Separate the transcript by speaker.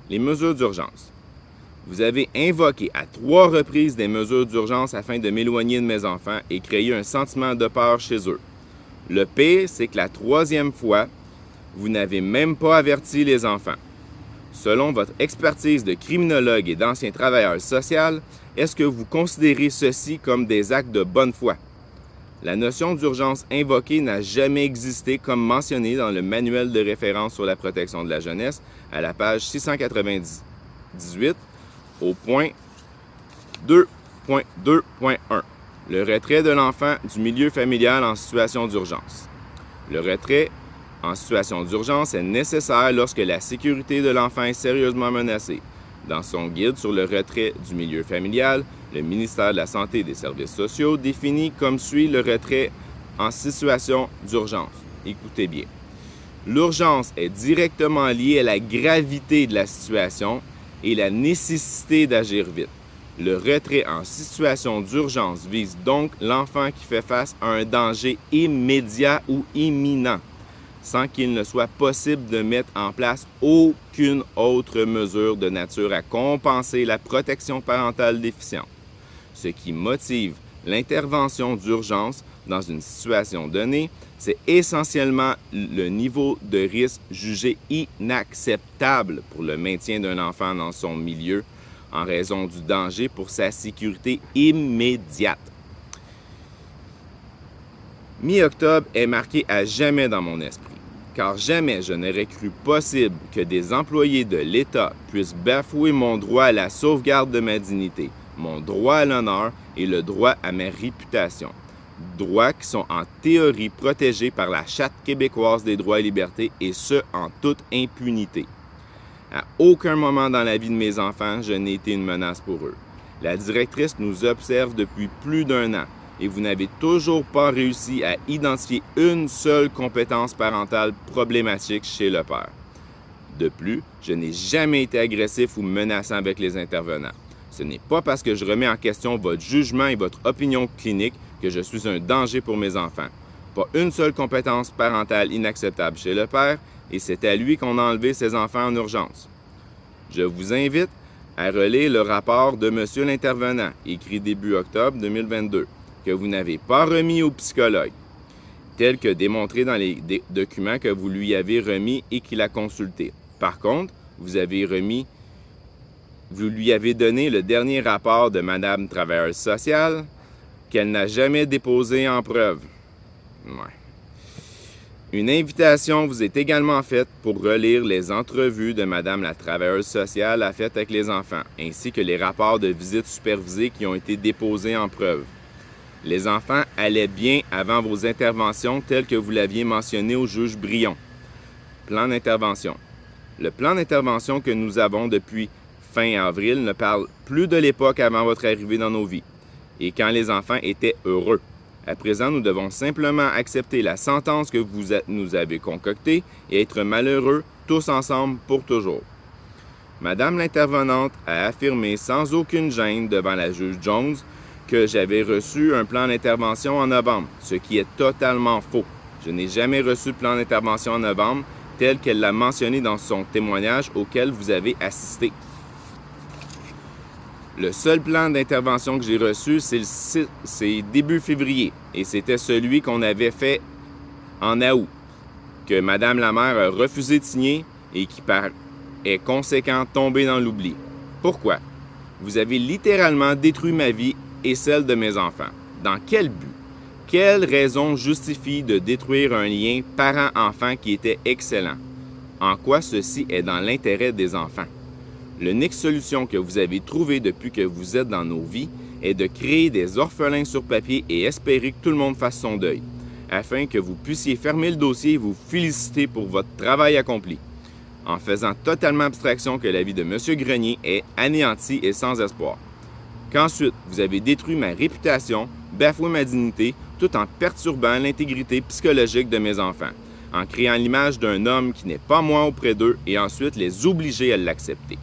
Speaker 1: Les mesures d'urgence. Vous avez invoqué à 3 reprises des mesures d'urgence afin de m'éloigner de mes enfants et créer un sentiment de peur chez eux. Le pire, c'est que la 3e fois, vous n'avez même pas averti les enfants. Selon votre expertise de criminologue et d'ancien travailleur social, est-ce que vous considérez ceci comme des actes de bonne foi? La notion d'urgence invoquée n'a jamais existé comme mentionné dans le manuel de référence sur la protection de la jeunesse à la page 698 au point 2.2.1. Le retrait de l'enfant du milieu familial en situation d'urgence. Le retrait en situation d'urgence est nécessaire lorsque la sécurité de l'enfant est sérieusement menacée. Dans son guide sur le retrait du milieu familial, le ministère de la Santé et des Services sociaux définit comme suit le retrait en situation d'urgence. Écoutez bien. L'urgence est directement liée à la gravité de la situation et la nécessité d'agir vite. Le retrait en situation d'urgence vise donc l'enfant qui fait face à un danger immédiat ou imminent, sans qu'il ne soit possible de mettre en place aucune autre mesure de nature à compenser la protection parentale déficiente. Ce qui motive l'intervention d'urgence dans une situation donnée, c'est essentiellement le niveau de risque jugé inacceptable pour le maintien d'un enfant dans son milieu en raison du danger pour sa sécurité immédiate. Mi-octobre est marqué à jamais dans mon esprit, car jamais je n'aurais cru possible que des employés de l'État puissent bafouer mon droit à la sauvegarde de ma dignité, mon droit à l'honneur et le droit à ma réputation. Droits qui sont en théorie protégés par la Charte québécoise des droits et libertés, et ce, en toute impunité. À aucun moment dans la vie de mes enfants, je n'ai été une menace pour eux. La directrice nous observe depuis plus d'1 an et vous n'avez toujours pas réussi à identifier une seule compétence parentale problématique chez le père. De plus, je n'ai jamais été agressif ou menaçant avec les intervenants. Ce n'est pas parce que je remets en question votre jugement et votre opinion clinique que je suis un danger pour mes enfants. Pas une seule compétence parentale inacceptable chez le père, et c'est à lui qu'on a enlevé ses enfants en urgence. Je vous invite à relire le rapport de Monsieur l'intervenant, écrit début octobre 2022, que vous n'avez pas remis au psychologue, tel que démontré dans les documents que vous lui avez remis et qu'il a consultés. Par contre, vous lui avez donné le dernier rapport de Madame travailleuse sociale qu'elle n'a jamais déposé en preuve. Ouais. Une invitation vous est également faite pour relire les entrevues de Madame la travailleuse sociale à faites avec les enfants, ainsi que les rapports de visite supervisée qui ont été déposés en preuve. Les enfants allaient bien avant vos interventions telles que vous l'aviez mentionné au juge Brion. Plan d'intervention. Le plan d'intervention que nous avons depuis fin avril ne parle plus de l'époque avant votre arrivée dans nos vies et quand les enfants étaient heureux. À présent, nous devons simplement accepter la sentence que vous nous avez concoctée et être malheureux tous ensemble pour toujours. Madame l'intervenante a affirmé sans aucune gêne devant la juge Jones que j'avais reçu un plan d'intervention en novembre, ce qui est totalement faux. Je n'ai jamais reçu de plan d'intervention en novembre tel qu'elle l'a mentionné dans son témoignage auquel vous avez assisté. Le seul plan d'intervention que j'ai reçu, c'est début février, et c'était celui qu'on avait fait en août, que Madame la maire a refusé de signer et qui est conséquent tombé dans l'oubli. Pourquoi? Vous avez littéralement détruit ma vie et celle de mes enfants. Dans quel but? Quelle raison justifie de détruire un lien parent-enfant qui était excellent? En quoi ceci est dans l'intérêt des enfants? L'unique solution que vous avez trouvée depuis que vous êtes dans nos vies est de créer des orphelins sur papier et espérer que tout le monde fasse son deuil, afin que vous puissiez fermer le dossier et vous féliciter pour votre travail accompli, en faisant totalement abstraction que la vie de M. Grenier est anéantie et sans espoir. Qu'ensuite, vous avez détruit ma réputation, bafoué ma dignité, tout en perturbant l'intégrité psychologique de mes enfants, en créant l'image d'un homme qui n'est pas moi auprès d'eux et ensuite les obliger à l'accepter.